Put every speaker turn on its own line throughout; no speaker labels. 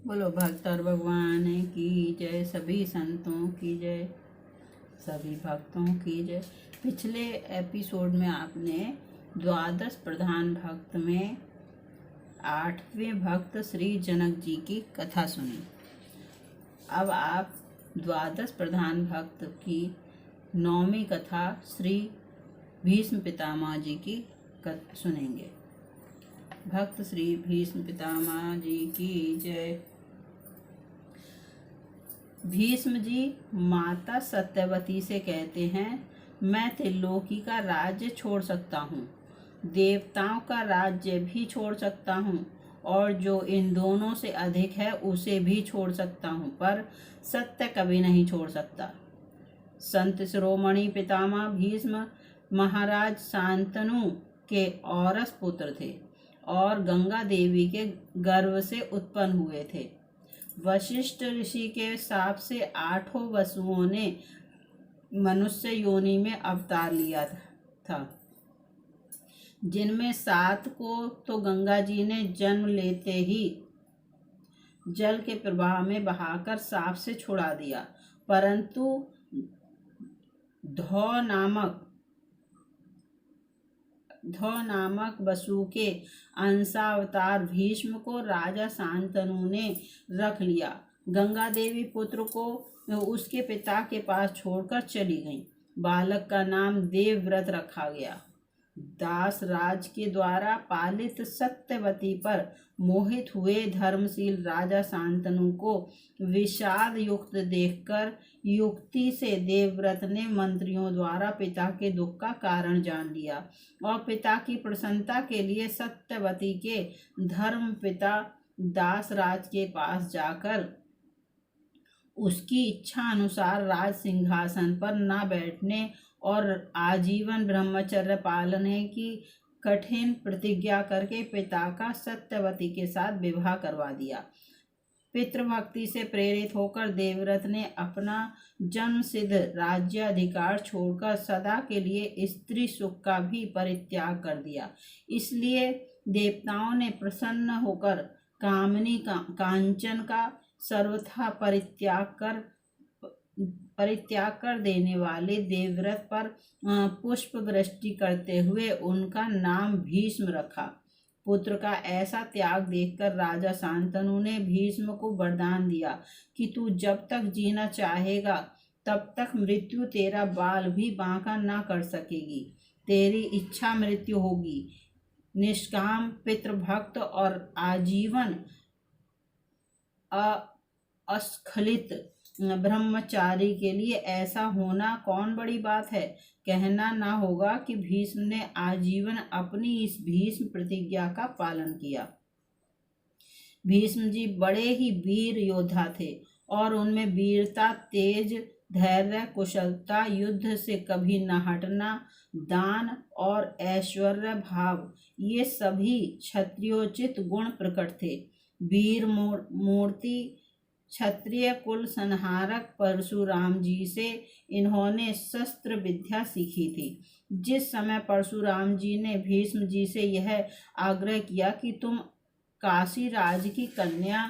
बोलो भक्त और भगवान की जय, सभी संतों की जय, सभी भक्तों की जय। पिछले एपिसोड में आपने द्वादश प्रधान भक्त में 8वें भक्त श्री जनक जी की कथा सुनी। अब आप द्वादश प्रधान भक्त की 9वीं कथा श्री भीष्म पितामह जी की सुनेंगे। भक्त श्री भीष्म पितामह जी की जय। भीष्म जी माता सत्यवती से कहते हैं, मैं त्रिलोकी का राज्य छोड़ सकता हूँ, देवताओं का राज्य भी छोड़ सकता हूँ और जो इन दोनों से अधिक है उसे भी छोड़ सकता हूँ, पर सत्य कभी नहीं छोड़ सकता। संत शिरोमणि पितामह भीष्म महाराज शांतनु के औरस पुत्र थे और गंगा देवी के गर्भ से उत्पन्न हुए थे। वशिष्ठ ऋषि के शाप से 8 वसुओं ने मनुष्य योनि में अवतार लिया था, जिनमें 7 को तो गंगा जी ने जन्म लेते ही जल के प्रवाह में बहाकर शाप से छुड़ा दिया, परंतु धौ नामक वसु के अंशावतार भीष्म को राजा शांतनु ने रख लिया। गंगा देवी पुत्र को उसके पिता के पास छोड़कर चली गईं। बालक का नाम देवव्रत रखा गया। दास राज के द्वारा पालित सत्यवती पर मोहित हुए धर्मशील राजा शांतनु को विषाद युक्त देखकर युक्ति से देवव्रत ने मंत्रियों द्वारा पिता के दुख का कारण जान लिया और पिता की प्रसन्नता के लिए सत्यवती के धर्म पिता दास राज के पास जाकर उसकी इच्छा अनुसार राज सिंहासन पर न बैठने और आजीवन ब्रह्मचर्य पालने की कठिन प्रतिज्ञा करके पिता का सत्यवती के साथ विवाह करवा दिया। पितृभक्ति से प्रेरित होकर देवव्रत ने अपना जन्म सिद्ध राज्य अधिकार छोड़कर सदा के लिए स्त्री सुख का भी परित्याग कर दिया। इसलिए देवताओं ने प्रसन्न होकर कामनी कांचन का सर्वथा परित्याग कर देने वाले देवव्रत पर पुष्प वृष्टि करते हुए उनका नाम भीष्म रखा। पुत्र का ऐसा त्याग देखकर राजा शांतनु ने भीष्म को वरदान दिया कि तू जब तक जीना चाहेगा तब तक मृत्यु तेरा बाल भी बांका ना कर सकेगी। तेरी इच्छा मृत्यु होगी। निष्काम पितृभक्त और आजीवन अस्खलित ब्रह्मचारी के लिए ऐसा होना कौन बड़ी बात है। कहना ना होगा कि भीष्म ने आजीवन अपनी इस भीष्म प्रतिज्ञा का पालन किया। भीष्म जी बड़े ही वीर योद्धा थे और उनमें वीरता, तेज, धैर्य, कुशलता, युद्ध से कभी न हटना, दान और ऐश्वर्य भाव, ये सभी क्षत्रियोचित गुण प्रकट थे। वीर मूर्ति क्षत्रिय कुल संहारक परशुराम जी से इन्होंने शस्त्र विद्या सीखी थी। जिस समय परशुराम जी ने भीष्म जी से यह आग्रह किया कि तुम काशी राज की कन्या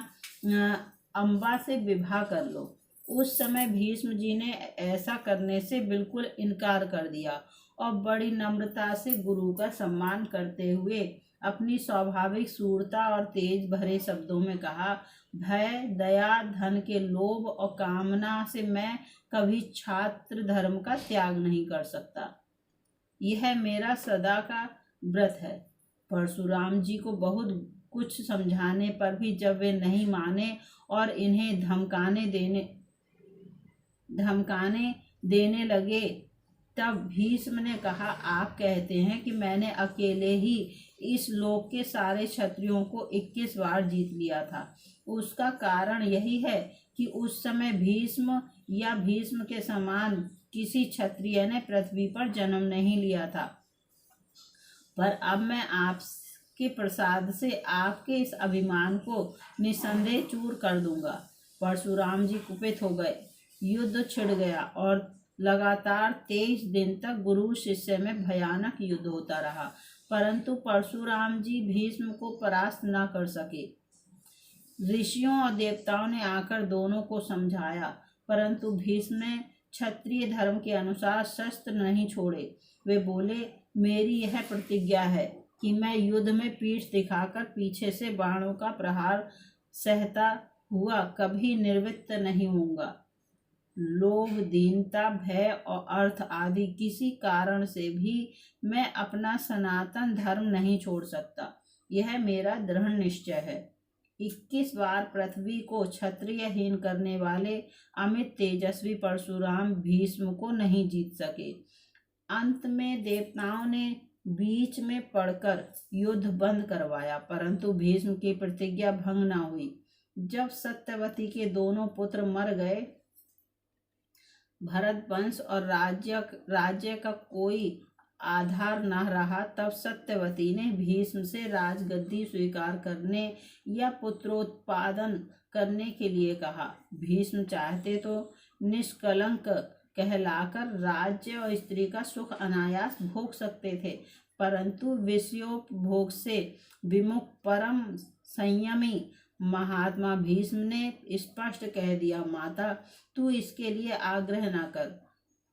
अंबा से विवाह कर लो, उस समय भीष्म जी ने ऐसा करने से बिल्कुल इनकार कर दिया और बड़ी नम्रता से गुरु का सम्मान करते हुए अपनी स्वाभाविक सूरता और तेज भरे शब्दों में कहा, भय, दया, धन के लोभ और कामना से मैं कभी छात्र धर्म का त्याग नहीं कर सकता। यह मेरा सदा का व्रत है। परशुराम जी को बहुत कुछ समझाने पर भी जब वे नहीं माने और इन्हें धमकाने देने लगे, तब भीष्म ने कहा, आप कहते हैं कि मैंने अकेले ही इस लोक के सारे क्षत्रियों को 21 बार जीत लिया था। उसका कारण यही है कि उस समय भीष्म या भीष्म के समान किसी क्षत्रिय ने पृथ्वी पर जन्म नहीं लिया था। पर अब मैं आपके प्रसाद से आपके इस अभिमान को निसंदेह चूर कर दूंगा। परशुराम जी कुपित हो गए। युद्ध छिड़ गया और लगातार 23 दिन तक गुरु शिष्य में भयानक युद्ध होता रहा, परंतु परशुराम जी भीष्म को परास्त न कर सके। ऋषियों और देवताओं ने आकर दोनों को समझाया, परंतु भीष्म ने क्षत्रिय धर्म के अनुसार शस्त्र नहीं छोड़े। वे बोले, मेरी यह प्रतिज्ञा है कि मैं युद्ध में पीठ दिखाकर पीछे से बाणों का प्रहार सहता हुआ कभी निवृत्त नहीं होऊंगा। लोभ, दीनता, भय और अर्थ आदि किसी कारण से भी मैं अपना सनातन धर्म नहीं छोड़ सकता। यह मेरा दृढ़ निश्चय है। 21 बार पृथ्वी को क्षत्रियहीन करने वाले अमित तेजस्वी परशुराम भीष्म को नहीं जीत सके। अंत में देवताओं ने बीच में पड़कर युद्ध बंद करवाया, परंतु भीष्म की प्रतिज्ञा भंग न हुई। जब सत्यवती के दोनों पुत्र मर गए, भरत वंश और राज्य का कोई आधार न रहा, तब सत्यवती ने भीष्म से राजगद्दी स्वीकार करने या पुत्रोत्पादन करने के लिए कहा। भीष्म चाहते तो निष्कलंक कहलाकर राज्य और स्त्री का सुख अनायास भोग सकते थे, परंतु विषयोपभोग से विमुख परम संयमी महात्मा भीष्म ने स्पष्ट कह दिया, माता तू इसके लिए आग्रह न कर।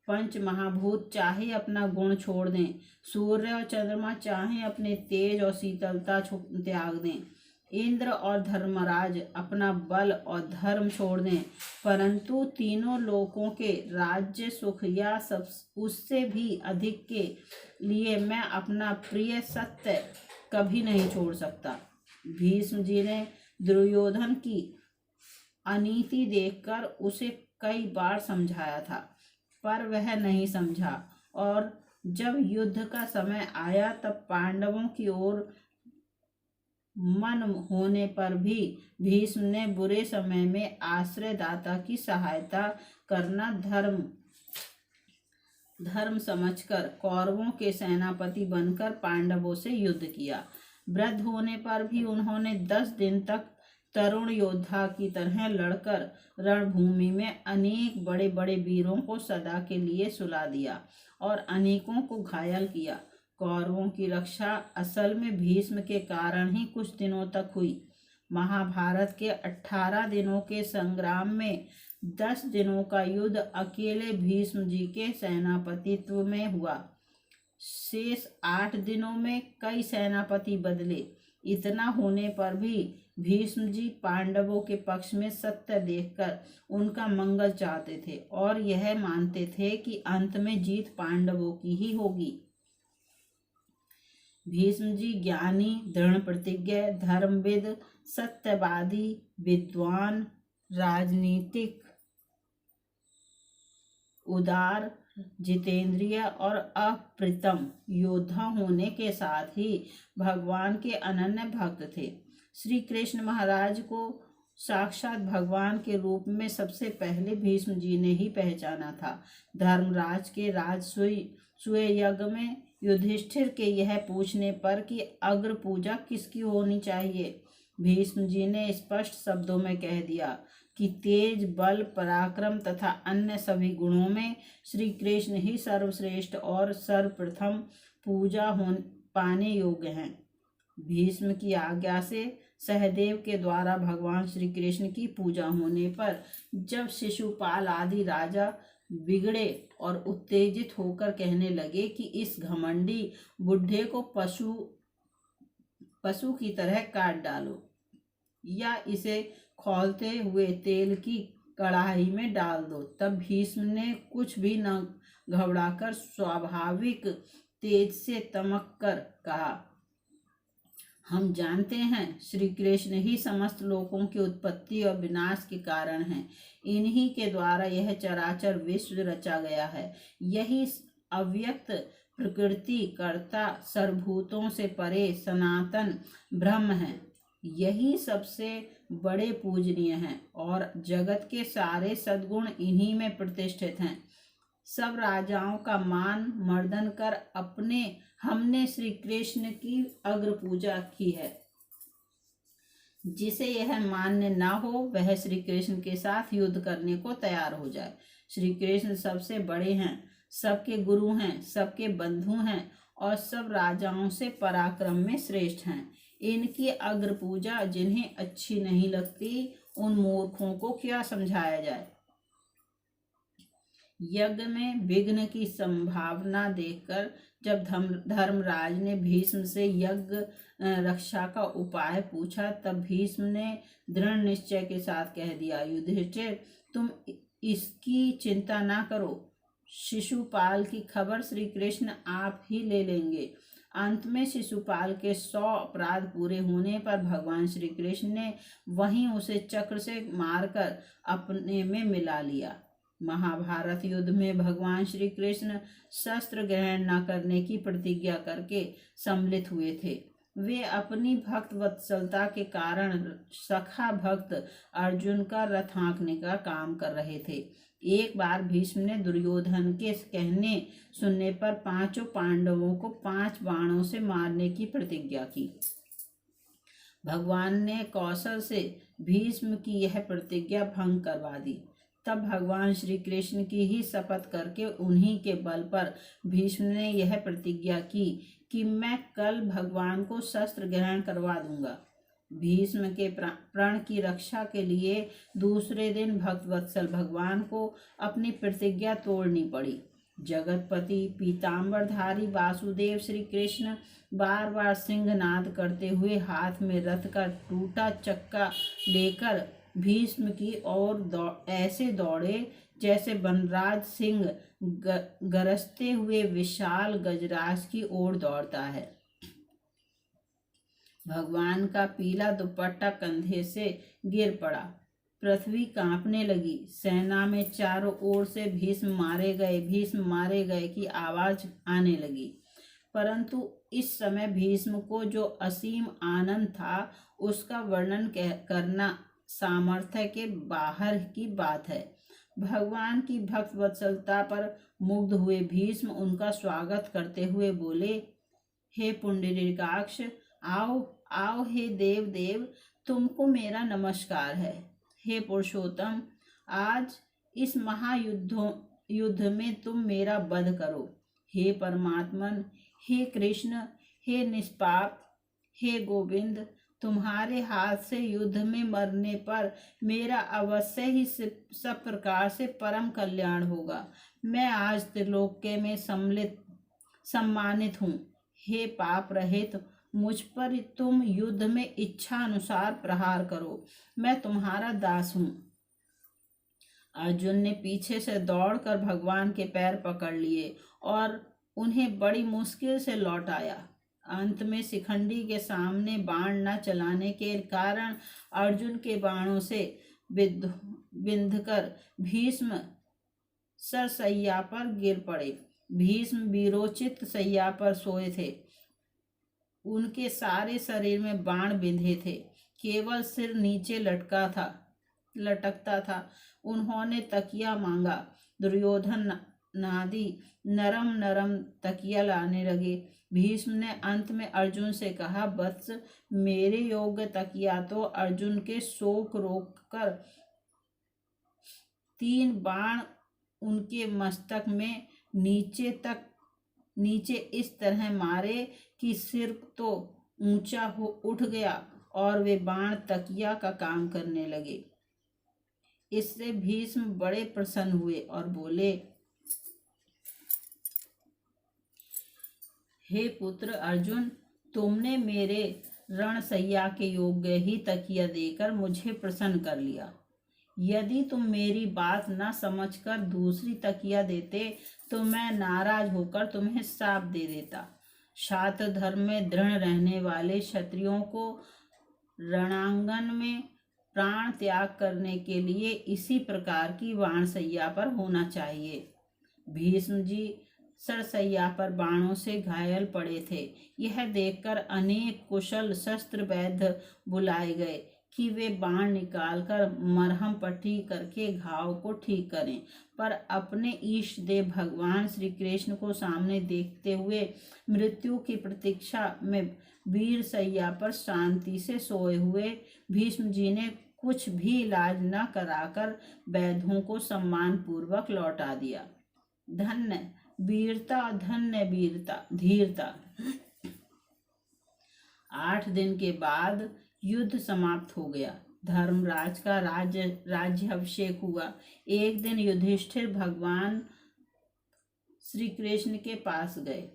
पंच महाभूत चाहे अपना गुण छोड़ दें, सूर्य और चंद्रमा चाहे अपने तेज और शीतलता त्याग दें, इंद्र और धर्मराज अपना बल और धर्म छोड़ दें, परंतु तीनों लोकों के राज्य सुख या सब उससे भी अधिक के लिए मैं अपना प्रिय सत्य कभी नहीं छोड़ सकता। भीष्म जी ने दुर्योधन की अनीति देखकर उसे कई बार समझाया था, पर वह नहीं समझा, और जब युद्ध का समय आया तब पांडवों की ओर मन होने पर भी भीष्म ने बुरे समय में आश्रयदाता की सहायता करना धर्म समझकर कौरवों के सेनापति बनकर पांडवों से युद्ध किया। वृद्ध होने पर भी उन्होंने 10 दिन तक तरुण योद्धा की तरह लड़कर रणभूमि में अनेक बड़े बड़े वीरों को सदा के लिए सुला दिया और अनेकों को घायल किया। कौरवों की रक्षा असल में भीष्म के कारण ही कुछ दिनों तक हुई। महाभारत के 18 दिनों के संग्राम में 10 दिनों का युद्ध अकेले भीष्म जी के सेनापतित्व में हुआ। शेष 8 दिनों में कई सेनापति बदले। इतना होने पर भी भीष्म जी पांडवों के पक्ष में सत्य देखकर उनका मंगल चाहते थे और यह मानते थे कि अंत में जीत पांडवों की ही होगी। भीष्म जी ज्ञानी, दृढ़ प्रतिज्ञ, धर्मविद, सत्यवादी, विद्वान, राजनीतिक, उदार, जितेंद्रिय और अप्रतिम योद्धा होने के साथ ही भगवान के अनन्य भक्त थे। श्री कृष्ण महाराज को साक्षात भगवान के रूप में सबसे पहले भीष्म जी ने ही पहचाना था। धर्मराज के राजसूय यज्ञ में युधिष्ठिर के यह पूछने पर कि अग्र पूजा किसकी होनी चाहिए, भीष्म जी ने स्पष्ट शब्दों में कह दिया कि तेज, बल, पराक्रम तथा अन्य सभी गुणों में श्री कृष्ण ही सर्वश्रेष्ठ और सर्वप्रथम पूजा पाने योग्य हैं। भीष्म की आज्ञा से सहदेव के द्वारा भगवान श्री कृष्ण की पूजा होने पर जब शिशुपाल आदि राजा बिगड़े और उत्तेजित होकर कहने लगे कि इस घमंडी बुढ़े को पशु की तरह काट डालो या इसे खौलते हुए तेल की कढ़ाई में डाल दो, तब भीष्म ने कुछ भी न घबराकर स्वाभाविक तेज से तमक कर कहा, हम जानते हैं श्री कृष्ण ही समस्त लोकों की उत्पत्ति और विनाश के कारण हैं। इन्हीं के द्वारा यह चराचर विश्व रचा गया है। यही अव्यक्त प्रकृति कर्ता सर्वभूतों से परे सनातन ब्रह्म है। यही सबसे बड़े पूजनीय हैं और जगत के सारे सद्गुण इन्हीं में प्रतिष्ठित हैं। सब राजाओं का मान मर्दन कर हमने श्री कृष्ण की अग्र पूजा की है। जिसे यह मान्य न हो वह श्री कृष्ण के साथ युद्ध करने को तैयार हो जाए। श्री कृष्ण सबसे बड़े हैं, सबके गुरु हैं, सबके बंधु हैं और सब राजाओं से पराक्रम में श्रेष्ठ हैं। इनकी अग्र पूजा जिन्हें अच्छी नहीं लगती, उन मूर्खों को क्या समझाया जाए। यज्ञ में विघ्न की संभावना देखकर जब धर्मराज ने भीष्म से यज्ञ रक्षा का उपाय पूछा, तब भीष्म ने दृढ़ निश्चय के साथ कह दिया, युधिष्ठिर, तुम इसकी चिंता ना करो। शिशुपाल की खबर श्री कृष्ण आप ही ले लेंगे। अंत में शिशुपाल के 100 अपराध पूरे होने पर भगवान श्री कृष्ण ने वहीं उसे चक्र से मारकर अपने में मिला लिया। महाभारत युद्ध में भगवान श्री कृष्ण शस्त्र ग्रहण न करने की प्रतिज्ञा करके सम्मिलित हुए थे। वे अपनी भक्त वत्सलता के कारण सखा भक्त अर्जुन का रथ हाँकने का काम कर रहे थे। एक बार भीष्म ने दुर्योधन के कहने सुनने पर 5 पांडवों को 5 बाणों से मारने की प्रतिज्ञा की। भगवान ने कौशल से भीष्म की यह प्रतिज्ञा भंग करवा दी। तब भगवान श्री कृष्ण की ही शपथ करके उन्हीं के बल पर भीष्म ने यह प्रतिज्ञा की कि मैं कल भगवान को शस्त्र ग्रहण करवा दूंगा। भीष्म के प्राण की रक्षा के लिए दूसरे दिन भक्तवत्सल भगवान को अपनी प्रतिज्ञा तोड़नी पड़ी। जगतपति पीताम्बरधारी वासुदेव श्री कृष्ण बार बार सिंहनाद करते हुए हाथ में रथ का टूटा चक्का लेकर भीष्म की ओर ऐसे दौड़े जैसे वनराज सिंह गरजते हुए विशाल गजराज की ओर दौड़ता है। भगवान का पीला दुपट्टा कंधे से गिर पड़ा। पृथ्वी कांपने लगी। सेना में चारों ओर से भीष्म मारे गए की आवाज आने लगी। परंतु इस समय भीष्म को जो असीम आनंद था, उसका वर्णन करना सामर्थ्य के बाहर की बात है। भगवान की भक्त वत्सलता पर मुग्ध हुए भीष्म उनका स्वागत करते हुए बोले, हे पुंडरीकाक्ष, आओ आओ, हे देव देव, तुमको मेरा नमस्कार है। हे पुरुषोत्तम, आज इस युद्ध में तुम मेरा वध करो। हे परमात्मन, हे कृष्ण, हे निष्पाप, हे गोविंद, तुम्हारे हाथ से युद्ध में मरने पर मेरा अवश्य ही सब प्रकार से परम कल्याण होगा। मैं आज त्रिलोक्य में सम्मानित हूँ। हे पाप रहित, मुझ पर तुम युद्ध में इच्छा अनुसार प्रहार करो, मैं तुम्हारा दास हूँ। अर्जुन ने पीछे से दौड़कर भगवान के पैर पकड़ लिए और उन्हें बड़ी मुश्किल से लौटाया। अंत में शिखंडी के सामने बाण न चलाने के कारण अर्जुन के बाणों से बिंधकर भीष्म सरसैया पर गिर पड़े। भीष्म वीरोचित सैया पर सोए थे। उनके सारे शरीर में बाण बिंधे थे, केवल सिर नीचे लटकता था। उन्होंने तकिया मांगा। दुर्योधन नादी नरम नरम तकिया लाने लगे। भीष्म ने अंत में अर्जुन से कहा, वत्स, मेरे योग्य तकिया तो अर्जुन के शोक रोककर 3 बाण उनके मस्तक में नीचे इस तरह मारे कि सिर तो ऊंचा हो उठ गया और वे बाण तकिया का काम करने लगे। इससे भीष्म बड़े प्रसन्न हुए और बोले, हे पुत्र अर्जुन, तुमने मेरे रणसैया के योग्य ही तकिया देकर मुझे प्रसन्न कर लिया। यदि तुम मेरी बात न समझकर दूसरी तकिया देते तो मैं नाराज होकर तुम्हें शाप दे देता। शास्त्र धर्म में दृढ़ रहने वाले क्षत्रियों को रणांगन में प्राण त्याग करने के लिए इसी प्रकार की बाणसैया पर होना चाहिए। भीष्म जी सरसैया पर बाणों से घायल पड़े थे। यह देखकर अनेक कुशल शस्त्र वैद्य बुलाए गए कि वे बाण निकालकर मरहम पट्टी करके घाव को ठीक करें, पर अपने ईष्ट देव भगवान श्री कृष्ण को सामने देखते हुए मृत्यु की प्रतीक्षा में वीर सैया पर शांति से सोए हुए भीष्म जी ने कुछ भी इलाज न कराकर वैद्यों को सम्मान पूर्वक लौटा दिया। धन्य वीरता, धन्य वीरता धीरता। 8 दिन के बाद युद्ध समाप्त हो गया। धर्मराज का राज्याभिषेक हुआ। एक दिन युधिष्ठिर भगवान श्री कृष्ण के पास गए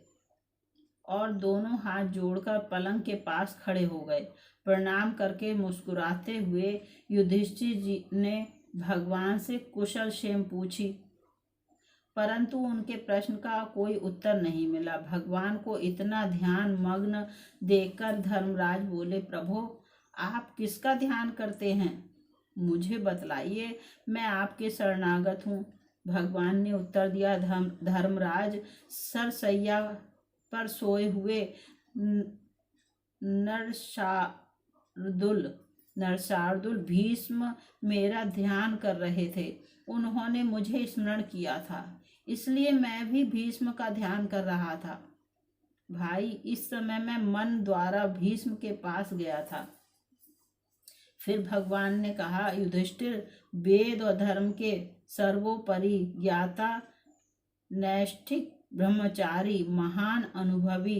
और दोनों हाथ जोड़कर पलंग के पास खड़े हो गए। प्रणाम करके मुस्कुराते हुए युधिष्ठिर जी ने भगवान से कुशल क्षेम पूछी, परंतु उनके प्रश्न का कोई उत्तर नहीं मिला। भगवान को इतना ध्यान मग्न देखकर धर्मराज बोले, प्रभु आप किसका ध्यान करते हैं? मुझे बतलाइए, मैं आपके शरणागत हूँ। भगवान ने उत्तर दिया, धर्मराज, सरसैया पर सोए हुए नरशार्दुल भीष्म मेरा ध्यान कर रहे थे। उन्होंने मुझे स्मरण किया था, इसलिए मैं भी भीष्म का ध्यान कर रहा था। भाई, इस समय मैं मन द्वारा भीष्म के पास गया था। फिर भगवान ने कहा, युधिष्ठिर, वेद और धर्म के सर्वोपरि ज्ञाता, नैष्ठिक ब्रह्मचारी, महान अनुभवी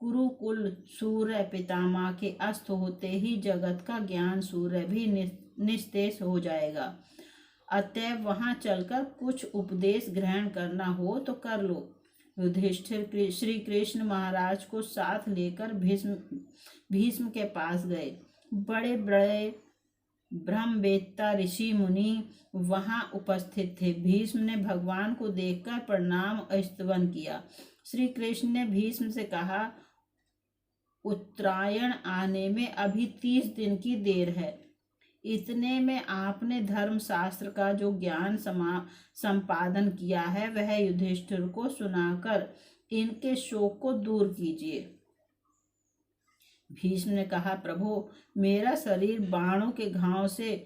कुरुकुल सूर्य पितामह के अस्त होते ही जगत का ज्ञान सूर्य भी निस्तेज हो जाएगा। अतएव वहां चलकर कुछ उपदेश ग्रहण करना हो तो कर लो। युधिष्ठिर श्री कृष्ण महाराज को साथ लेकर भीष्म के पास गए। बड़े बड़े ब्रह्मवेत्ता ऋषि मुनि वहां उपस्थित थे। भीष्म ने भगवान को देखकर प्रणाम और स्तवन किया। श्री कृष्ण ने भीष्म से कहा, उत्तरायण आने में अभी 30 दिन की देर है। इतने में आपने धर्मशास्त्र का जो ज्ञान संपादन किया है वह युधिष्ठिर को सुनाकर इनके शोक को दूर कीजिए। भीष्म ने कहा, प्रभु, मेरा शरीर बाणों के घाव से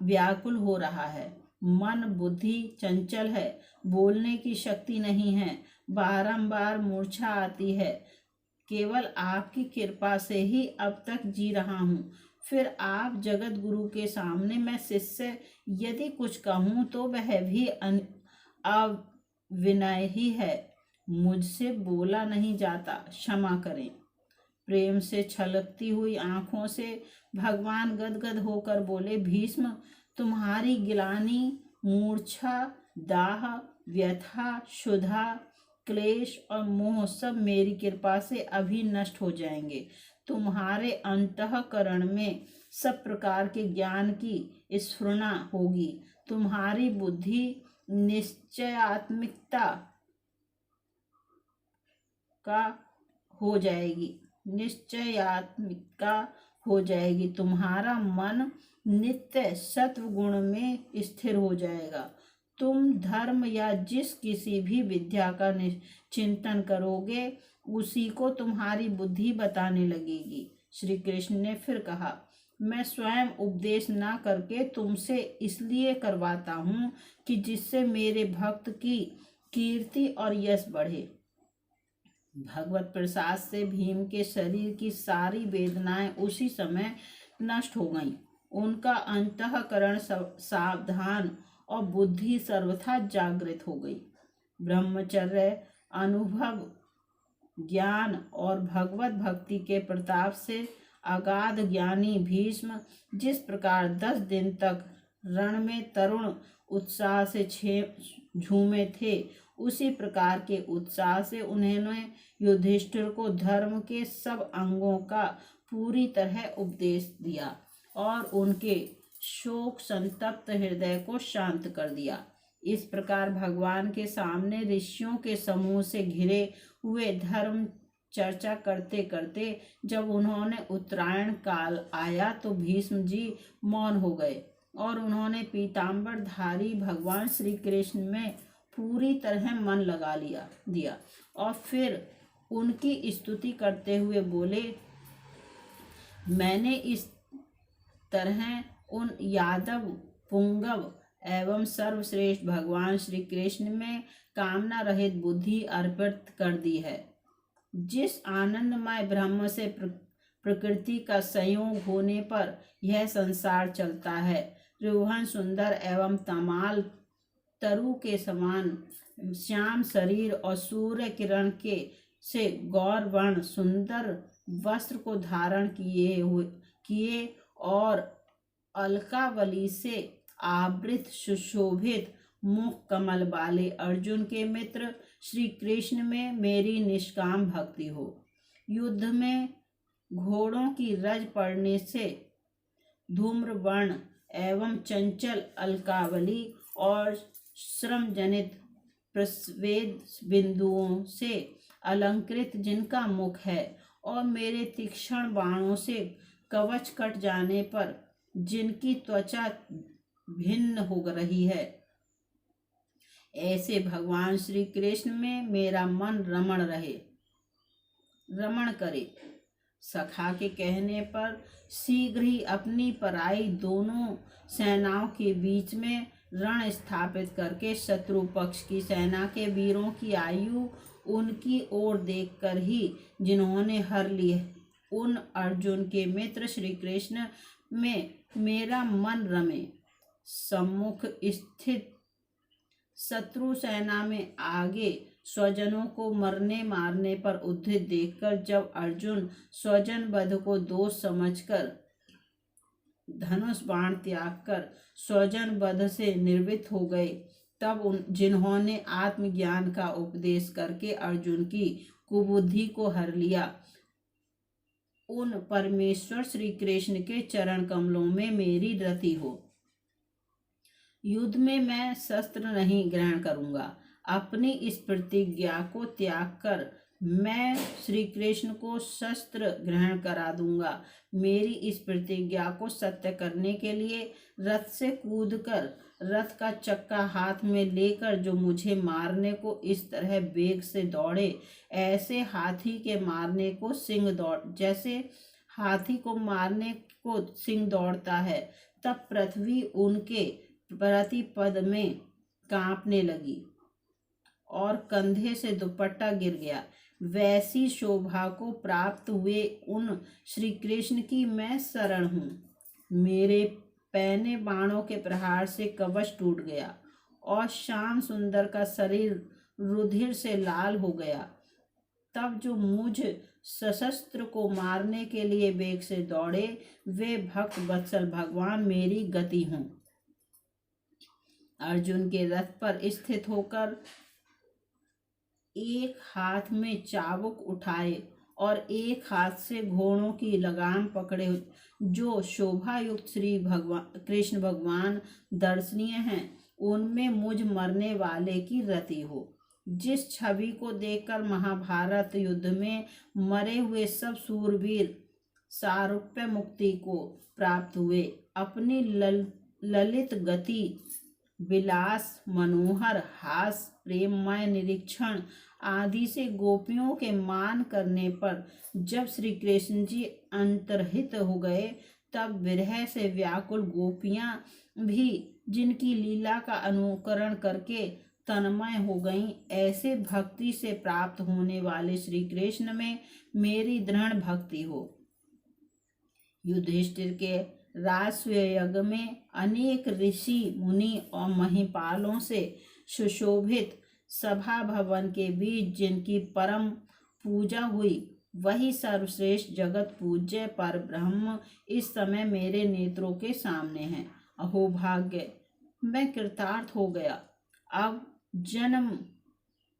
व्याकुल हो रहा है। मन बुद्धि चंचल है, बोलने की शक्ति नहीं है, बारंबार मूर्छा आती है। केवल आपकी कृपा से ही अब तक जी रहा हूँ। फिर आप जगत गुरु के सामने मैं शिष्य यदि कुछ कहूँ तो वह भी अविनय ही है। मुझसे बोला नहीं जाता, क्षमा करें। प्रेम से छलकती हुई आंखों से भगवान गदगद होकर बोले, भीष्म, तुम्हारी गिलानी, मूर्छा, दाह, व्यथा, क्षुधा, क्लेश और मोह सब मेरी कृपा से अभी नष्ट हो जाएंगे। तुम्हारे अंतःकरण में सब प्रकार के ज्ञान की स्फुरना होगी। तुम्हारी बुद्धि निश्चयात्मिकता का हो जाएगी। तुम्हारा मन नित्य सत्व गुण में स्थिर हो जाएगा। तुम धर्म या जिस किसी भी विद्या का चिंतन करोगे उसी को तुम्हारी बुद्धि बताने लगेगी। श्री कृष्ण ने फिर कहा, मैं स्वयं उपदेश ना करके तुमसे इसलिए करवाता हूँ कि जिससे मेरे भक्त की कीर्ति और यश बढ़े। भगवत प्रसाद से भीम के शरीर की सारी वेदनाएं उसी समय नष्ट हो गईं। उनका अंतःकरण सावधान और बुद्धि सर्वथा जागृत हो गई। ब्रह्मचर्य, अनुभव, ज्ञान और भगवत भक्ति के प्रताप से अगाध ज्ञानी भीष्म जिस प्रकार 10 दिन तक रण में तरुण उत्साह से झूमे थे, उसी प्रकार के उत्साह से उन्होंने युधिष्ठिर को धर्म के सब अंगों का पूरी तरह उपदेश दिया और उनके शोक संतप्त हृदय को शांत कर दिया। इस प्रकार भगवान के सामने ऋषियों के समूह से घिरे हुए धर्म चर्चा करते करते जब उन्होंने उत्तरायण काल आया तो भीष्म जी मौन हो गए और उन्होंने पीताम्बर धारी भगवान श्री कृष्ण में पूरी तरह मन लगा दिया और फिर उनकी स्तुति करते हुए बोले, मैंने इस तरह उन यादव पुंगव एवं सर्वश्रेष्ठ भगवान श्री कृष्ण में कामना रहित बुद्धि अर्पित कर दी है। जिस आनंदमय ब्रह्म से प्रकृति का संयोग होने पर यह संसार चलता है, रोहन सुंदर एवं तमाल तरु के समान श्याम शरीर और सूर्य किरण के से गौर वर्ण सुंदर वस्त्र को धारण किए और अलकावली से आवृत सुशोभित मुख कमल वाले अर्जुन के मित्र श्री कृष्ण में मेरी निष्काम भक्ति हो। युद्ध में घोड़ों की रज पड़ने से धूम्रवर्ण एवं चंचल अलकावली और श्रम जनित प्रस्वेद बिंदुओं से अलंकृत जिनका मुख है और मेरे तीक्ष्ण बाणों से कवच कट जाने पर जिनकी त्वचा भिन्न हो रही है, ऐसे भगवान श्री कृष्ण में मेरा मन रमण करे। सखा के कहने पर शीघ्र ही अपनी पराई दोनों सेनाओं के बीच में रण स्थापित करके शत्रु पक्ष की सेना के वीरों की आयु उनकी ओर देखकर ही जिन्होंने हर लिए उन अर्जुन के मित्र श्री कृष्ण में मेरा मन रमे। सम्मुख स्थित शत्रु सेना में आगे स्वजनों को मरने मारने पर उद्धित देखकर जब अर्जुन स्वजन वध को दोष समझकर धनुष बाण त्याग कर स्वजन वध से निर्वृत्त हो गए, तब जिन्होंने आत्मज्ञान का उपदेश करके अर्जुन की कुबुद्धि को हर लिया, उन परमेश्वर श्री कृष्ण के चरण कमलों में मेरी रति हो। युद्ध में मैं शस्त्र नहीं ग्रहण करूंगा। अपनी इस प्रतिज्ञा को त्याग कर मैं श्री कृष्ण को शस्त्र ग्रहण करा दूंगा। मेरी इस प्रतिज्ञा को सत्य करने के लिए रथ से कूदकर रथ का चक्का हाथ में लेकर जो मुझे मारने को इस तरह वेग से दौड़े, ऐसे हाथी के मारने को सिंह जैसे हाथी को मारने को सिंह दौड़ता है, तब पृथ्वी उनके प्रतिपद में कांपने लगी और कंधे से दुपट्टा गिर गया। वैसी शोभा को प्राप्त हुए उन श्री कृष्ण की मैं शरण हूँ। मेरे पैने बाणों के प्रहार से कवच टूट गया और श्याम सुंदर का शरीर रुधिर से लाल हो गया। तब जो मुझ सशस्त्र को मारने के लिए वेग से दौड़े, वे भक्त वत्सल भगवान मेरी गति हों। अर्जुन के रथ पर स्थित होकर एक हाथ में चाबुक उठाए और एक हाथ से घोड़ों की लगाम पकड़े, जो शोभा युक्त श्री भगवान कृष्ण भगवान दर्शनीय हैं, उनमें मुझ मरने वाले की रति हो। जिस छवि को देखकर महाभारत युद्ध में मरे हुए सब सूरवीर सारूप्य मुक्ति को प्राप्त हुए, अपनी ललित गति, विलास, मनोहर हास, प्रेममय निरीक्षण आदि से गोपियों के मान करने पर जब श्री कृष्ण जी अंतर्हित हो गए, तब विरह से व्याकुल गोपियां भी जिनकी लीला का अनुकरण करके तन्मय हो गईं, ऐसे भक्ति से प्राप्त होने वाले श्री कृष्ण में मेरी दृढ़ भक्ति हो। युधिष्ठिर के राजसूय में अनेक ऋषि मुनि और महिपालों से सुशोभित सभा भवन के बीच जिनकी परम पूजा हुई, वही सर्वश्रेष्ठ जगत पूज्य पर ब्रह्म इस समय मेरे नेत्रों के सामने हैं। अहो भाग्य, मैं कृतार्थ हो गया। अब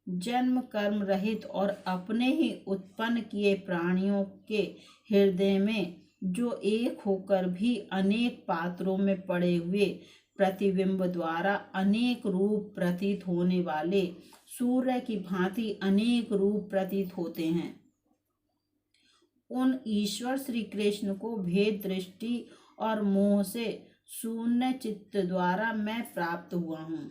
जन्म कर्म रहित और अपने ही उत्पन्न किए प्राणियों के हृदय में जो एक होकर भी अनेक पात्रों में पड़े हुए प्रतिबिंब द्वारा अनेक रूप प्रतीत होने वाले सूर्य की भांति अनेक रूप प्रतीत होते हैं, उन ईश्वर श्री कृष्ण को भेद दृष्टि और मोह से शून्य चित्त द्वारा मैं प्राप्त हुआ हूँ।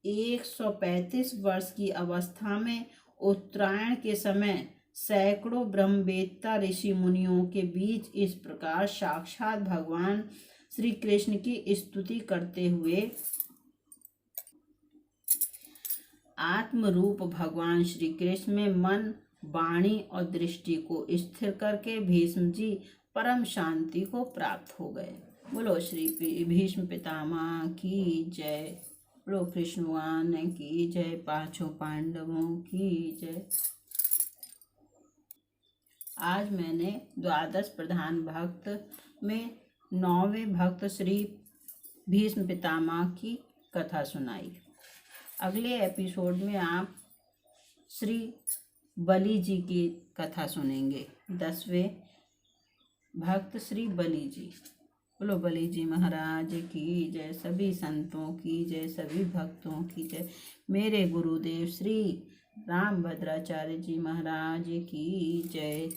135 वर्ष की अवस्था में उत्तरायण के समय सैकड़ों ब्रह्मवेत्ता ऋषि मुनियों के बीच इस प्रकार साक्षात भगवान श्री कृष्ण की स्तुति करते हुए आत्म रूप भगवान श्री कृष्ण में मन, वाणी और दृष्टि को स्थिर करके भीष्म जी परम शांति को प्राप्त हो गए। बोलो श्री भीष्म पितामह की जय। बोलो कृष्ण भगवान की जय। पांचों पांडवों की जय। आज मैंने द्वादश प्रधान भक्त में 9वें भक्त श्री भीष्म पितामह की कथा सुनाई। अगले एपिसोड में आप श्री बलि जी की कथा सुनेंगे। 10वें भक्त श्री बलि जी। बोलो बलि जी महाराज की जय, सभी संतों की जय, सभी भक्तों की जय। मेरे गुरुदेव श्री रामभद्राचार्य जी महाराज की जय।